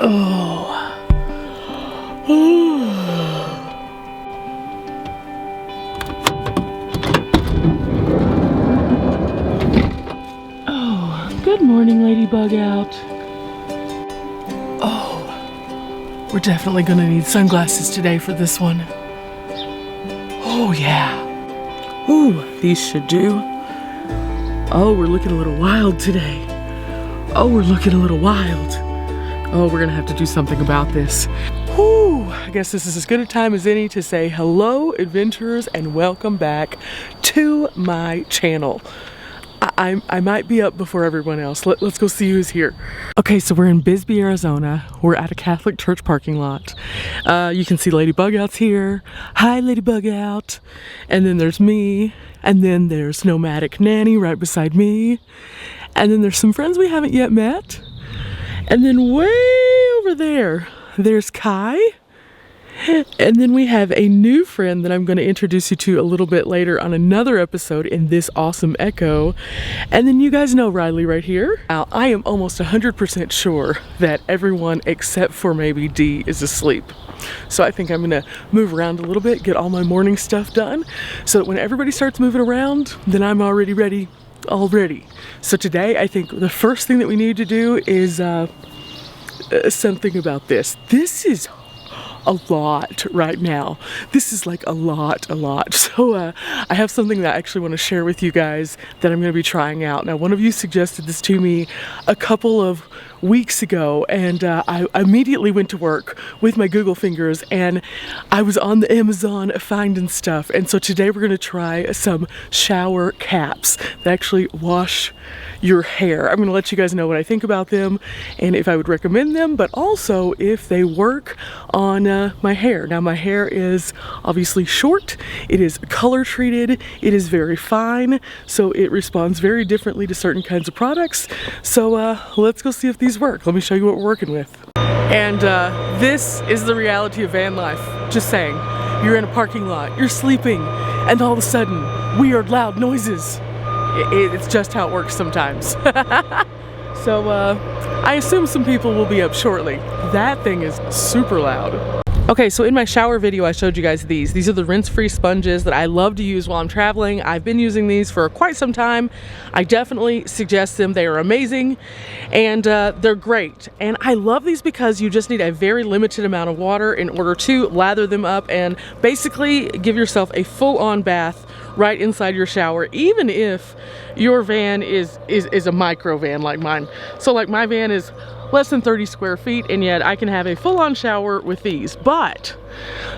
Oh. Oh, good morning, Ladybug out. Oh, we're definitely gonna need sunglasses today for this one. Oh yeah. Ooh, these should do. Oh, we're looking a little wild today. Oh, we're looking a little wild. Oh, we're gonna have to do something about this. Whew, I guess this is as good a time as any to say hello, adventurers, and welcome back to my channel. I might be up before everyone else. Let's go see who's here. Okay, so we're in Bisbee, Arizona. We're at a Catholic church parking lot. You can see Ladybug Out's here. Hi, Ladybug Out. And then there's me. And then there's Nomadic Nanny right beside me. And then there's some friends we haven't yet met. And then way over there, there's Kai. And then we have a new friend that I'm going to introduce you to a little bit later on another episode in this awesome Echo. And then you guys know Riley right here. Now, I am almost 100% sure that everyone except for maybe Dee is asleep. So I think I'm going to move around a little bit, get all my morning stuff done, so that when everybody starts moving around, then I'm already ready already. So today, I think the first thing that we need to do is something about this. This is a lot right now. This is like a lot. So I have something that I actually want to share with you guys that I'm going to be trying out. Now, one of you suggested this to me a couple of weeks ago, and I immediately went to work with my Google fingers, and I was on the Amazon finding stuff. And so today we're going to try some shower caps that actually wash your hair. I'm going to let you guys know what I think about them and if I would recommend them, but also if they work on my hair. Now, my hair is obviously short, it is color treated, it is very fine, so it responds very differently to certain kinds of products. So let's go see if these work. Let me show you what we're working with. And this is the reality of van life. Just saying, you're in a parking lot, you're sleeping, and all of a sudden, weird loud noises. It's just how it works sometimes. So I assume some people will be up shortly. That thing is super loud. Okay, so in my shower video, I showed you guys these. These are the rinse-free sponges that I love to use while I'm traveling. I've been using these for quite some time. I definitely suggest them. They are amazing, and they're great. And I love these because you just need a very limited amount of water in order to lather them up and basically give yourself a full-on bath right inside your shower, even if your van is a micro van like mine. So like my van is less than 30 square feet, and yet I can have a full-on shower with these. But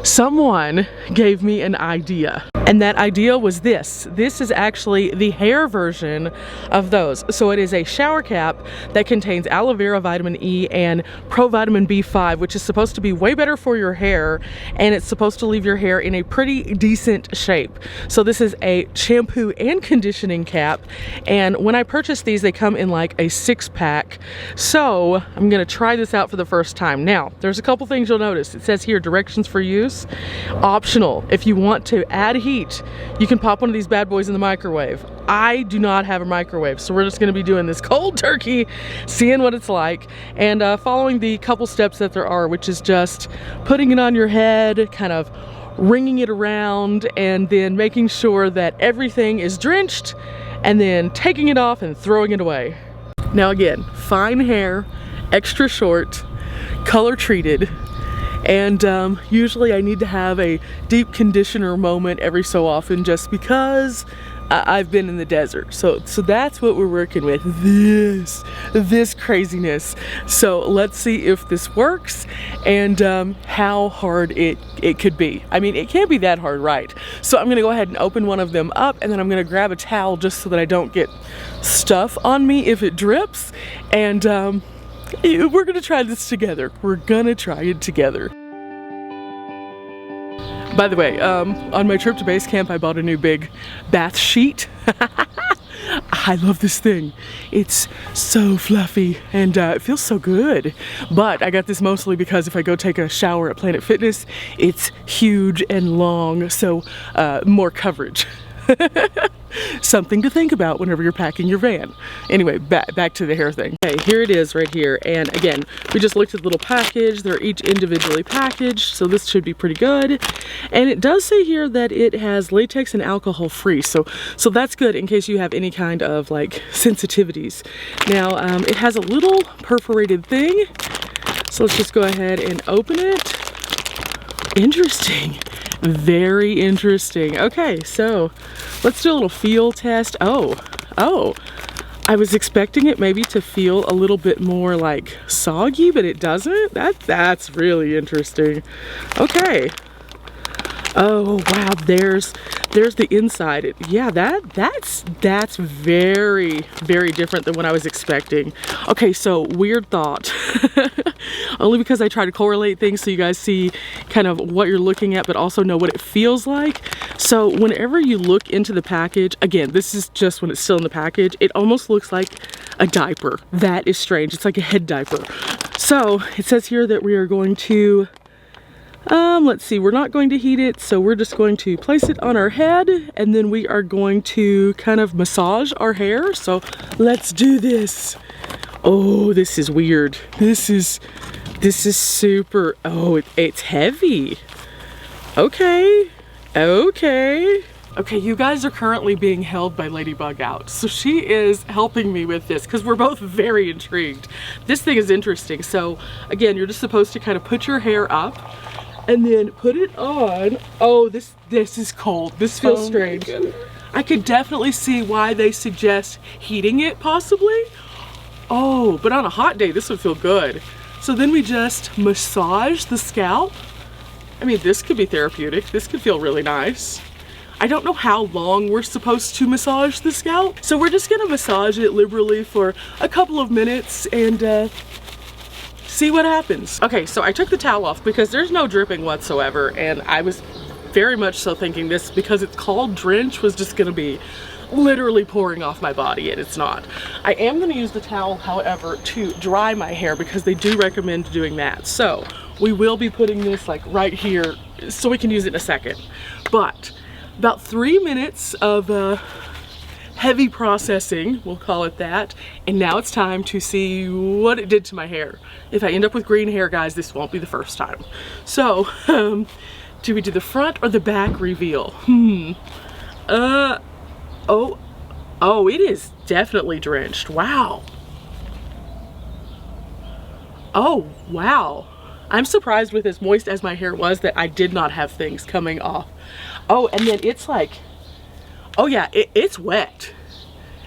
someone gave me an idea, and that idea was this. This is actually the hair version of those. So it is a shower cap that contains aloe vera, vitamin E, and provitamin B5, which is supposed to be way better for your hair, and it's supposed to leave your hair in a pretty decent shape. So this is a shampoo and conditioning cap, and when I purchased these, they come in like a 6-pack. So I'm gonna try this out for the first time. Now, there's a couple things you'll notice. It says here, directions for use, optional. If you want to add heat, you can pop one of these bad boys in the microwave. I do not have a microwave, so we're just gonna be doing this cold turkey, seeing what it's like, and following the couple steps that there are, which is just putting it on your head, kind of wringing it around, and then making sure that everything is drenched, and then taking it off and throwing it away. Now again, fine hair, extra short, color treated, and usually I need to have a deep conditioner moment every so often just because I've been in the desert. So that's what we're working with, this craziness. So let's see if this works and how hard it could be. I mean, it can't be that hard, right? So I'm gonna go ahead and open one of them up, and then I'm gonna grab a towel just so that I don't get stuff on me if it drips, and we're gonna try this together. We're gonna try it together. By the way, on my trip to base camp, I bought a new big bath sheet. I love this thing. It's so fluffy and it feels so good. But I got this mostly because if I go take a shower at Planet Fitness, it's huge and long, so more coverage. Something to think about whenever you're packing your van. Anyway, back to the hair thing. Okay, here it is right here. And again, we just looked at the little package. They're each individually packaged, so this should be pretty good. And it does say here that it has latex and alcohol free. So that's good in case you have any kind of like sensitivities. Now, it has a little perforated thing. So let's just go ahead and open it. Interesting. Very interesting. Okay, so let's do a little feel test. Oh, I was expecting it maybe to feel a little bit more like soggy, but it doesn't. That's really interesting. Okay. Oh wow, there's the inside. Yeah, that's very, very different than what I was expecting. Okay, so weird thought. Only because I try to correlate things so you guys see kind of what you're looking at, but also know what it feels like. So whenever you look into the package, again, this is just when it's still in the package, it almost looks like a diaper. That is strange. It's like a head diaper. So it says here that we are going to let's see, we're not going to heat it, so we're just going to place it on our head, and then we are going to kind of massage our hair. So let's do this. Oh, this is weird. This is super, oh, it's heavy. Okay, you guys are currently being held by Ladybug out. So she is helping me with this because we're both very intrigued. This thing is interesting. So again, you're just supposed to kind of put your hair up and then put it on. Oh, this is cold. This feels strange. I could definitely see why they suggest heating it possibly. Oh, but on a hot day, this would feel good. So then we just massage the scalp. I mean, this could be therapeutic. This could feel really nice. I don't know how long we're supposed to massage the scalp. So we're just gonna massage it liberally for a couple of minutes and see what happens. Okay, so I took the towel off because there's no dripping whatsoever, and I was very much so thinking this, because it's called drench, was just gonna be literally pouring off my body, and it's not. I am gonna use the towel, however, to dry my hair because they do recommend doing that. So we will be putting this like right here so we can use it in a second. But about 3 minutes of heavy processing, we'll call it that, and now it's time to see what it did to my hair. If I end up with green hair, guys, this won't be the first time. So, do we do the front or the back reveal? Oh, it is definitely drenched. Wow. Oh, wow. I'm surprised with as moist as my hair was that I did not have things coming off. Oh, and then it's like, oh yeah, it's wet.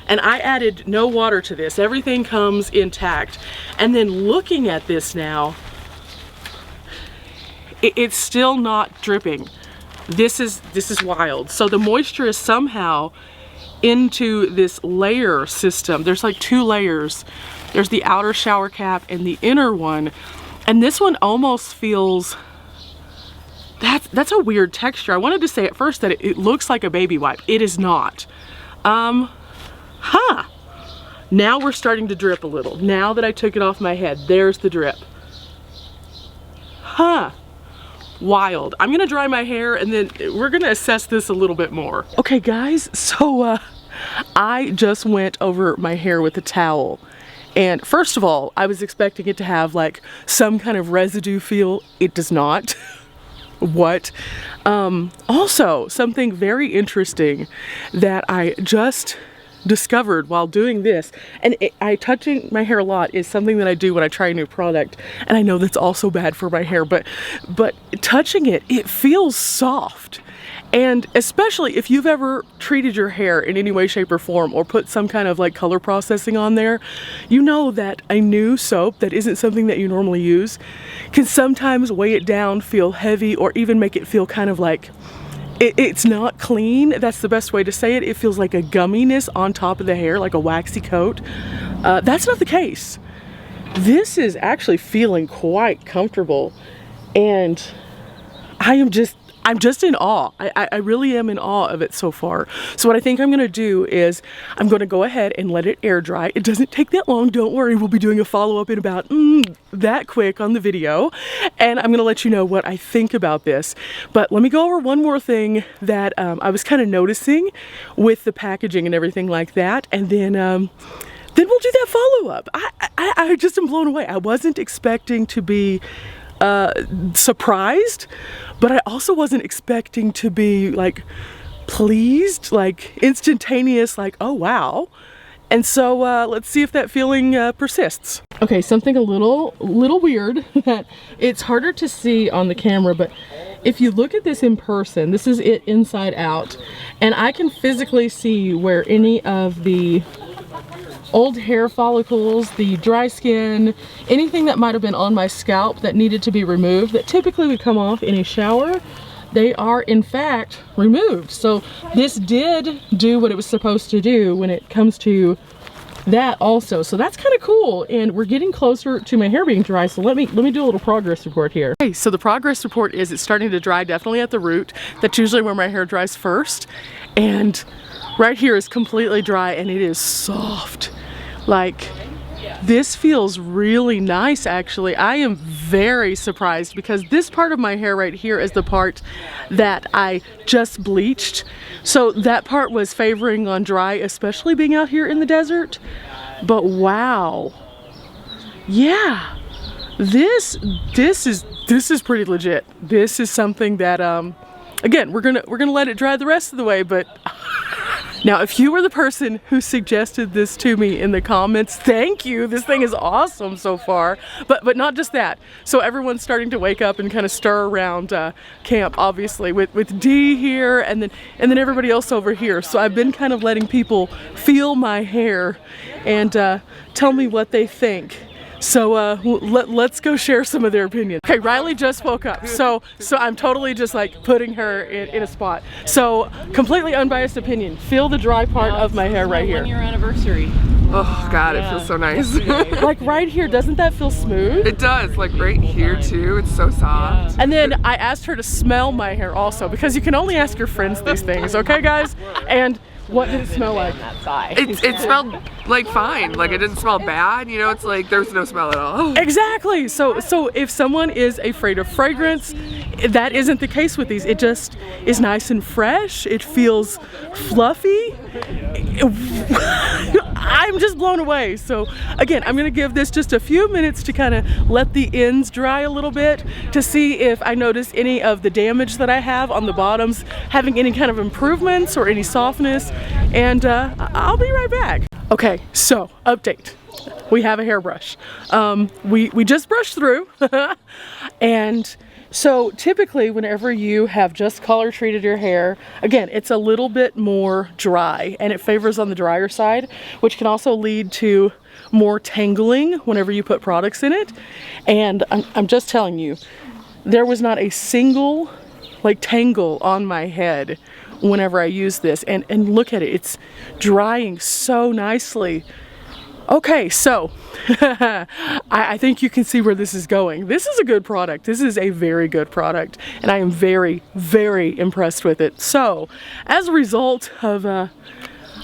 And I added no water to this. Everything comes intact. And then looking at this now, it's still not dripping. This is wild. So the moisture is somehow into this layer system. There's like 2 layers. There's the outer shower cap and the inner one. And this one almost feels, that's a weird texture. I wanted to say at first that it looks like a baby wipe. It is not. Now we're starting to drip a little. Now that I took it off my head, there's the drip. Wild. I'm gonna dry my hair and then we're gonna assess this a little bit more. Okay guys, so I just went over my hair with a towel. And first of all, I was expecting it to have like some kind of residue feel. It does not. What? Also, something very interesting that I just discovered while doing this, and touching my hair a lot is something that I do when I try a new product, and I know that's also bad for my hair, but touching it feels soft. And especially if you've ever treated your hair in any way, shape, or form, or put some kind of like color processing on there, you know that a new soap that isn't something that you normally use can sometimes weigh it down, feel heavy, or even make it feel kind of like it's not clean. That's the best way to say it. It feels like a gumminess on top of the hair, like a waxy coat. That's not the case. This is actually feeling quite comfortable, and I am just I'm just in awe. I really am in awe of it so far. So what I think I'm gonna do is I'm gonna go ahead and let it air dry. It doesn't take that long, don't worry. We'll be doing a follow-up in about that quick on the video. And I'm gonna let you know what I think about this. But let me go over one more thing that I was kind of noticing with the packaging and everything like that. And then we'll do that follow-up. I just am blown away. I wasn't expecting to be surprised, but I also wasn't expecting to be like pleased, like instantaneous, like, oh wow. And so let's see if that feeling persists. Okay, something a little weird that it's harder to see on the camera, but if you look at this in person, this is it inside out, and I can physically see where any of the old hair follicles, the dry skin, anything that might have been on my scalp that needed to be removed that typically would come off in a shower, they are in fact removed. So this did do what it was supposed to do when it comes to that also. So that's kind of cool, and we're getting closer to my hair being dry, so let me do a little progress report here. Okay, so the progress report is it's starting to dry definitely at the root. That's usually where my hair dries first, and right here is completely dry and it is soft. Like, this feels really nice actually. I am very surprised because this part of my hair right here is the part that I just bleached. So that part was favoring on dry, especially being out here in the desert. But wow. Yeah. This is pretty legit. This is something that again, we're gonna let it dry the rest of the way, but now, if you were the person who suggested this to me in the comments, thank you. This thing is awesome so far. But not just that. So everyone's starting to wake up and kind of stir around camp, obviously, with Dee here and then everybody else over here. So I've been kind of letting people feel my hair and tell me what they think. So let's go share some of their opinions. Okay, Riley just woke up, so I'm totally just like putting her in a spot. So completely unbiased opinion. Feel the dry part of my hair right here. 1 year anniversary. Oh God, it feels so nice. Like right here, doesn't that feel smooth? It does, like right here too. It's so soft. And then I asked her to smell my hair also, because you can only ask your friends these things, okay guys? And what did it smell like? It smelled like fine. Like it didn't smell bad. You know, it's like there's no smell at all. Exactly. So if someone is afraid of fragrance, that isn't the case with these. It just is nice and fresh. It feels fluffy. I'm just blown away. So again, I'm gonna give this just a few minutes to kind of let the ends dry a little bit to see if I notice any of the damage that I have on the bottoms having any kind of improvements or any softness, and I'll be right back. Okay, so update. We have a hairbrush. We just brushed through and so typically whenever you have just color treated your hair, again, it's a little bit more dry and it favors on the drier side, which can also lead to more tangling whenever you put products in it. And I'm just telling you, there was not a single like tangle on my head whenever I use this, and look at it, it's drying so nicely. Okay, so I think you can see where this is going. This is a good product. This is a very good product, and I am very, very impressed with it. So, as a result of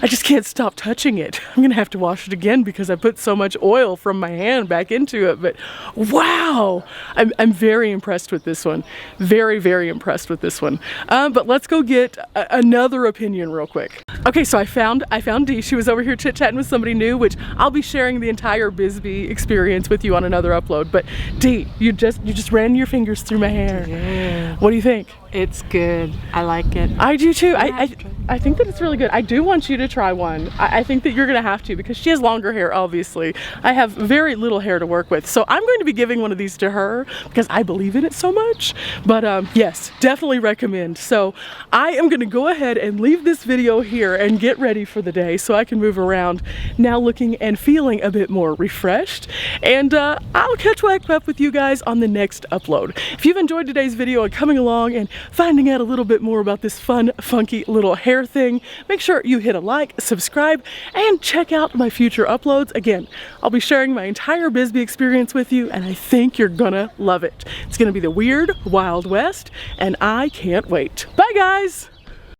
I just can't stop touching it. I'm gonna have to wash it again because I put so much oil from my hand back into it, but wow, I'm very impressed with this one. Very, very impressed with this one. But let's go get another opinion real quick. Okay, so I found Dee. She was over here chit-chatting with somebody new, which I'll be sharing the entire Bisbee experience with you on another upload. But Dee, you just ran your fingers through my hair. Yeah. What do you think? It's good. I like it. I do too. I think that it's really good. I do want you to try one. I think that you're gonna have to, because she has longer hair, obviously. I have very little hair to work with, so I'm going to be giving one of these to her because I believe in it so much. But yes, definitely recommend. So I am gonna go ahead and leave this video here and get ready for the day so I can move around now looking and feeling a bit more refreshed. And I'll catch back up with you guys on the next upload. If you've enjoyed today's video and coming along and finding out a little bit more about this fun, funky little hair thing, make sure you hit a like, subscribe, and check out my future uploads. Again, I'll be sharing my entire Bisbee experience with you, and I think you're gonna love it. It's gonna be the weird, Wild West, and I can't wait. Bye, guys!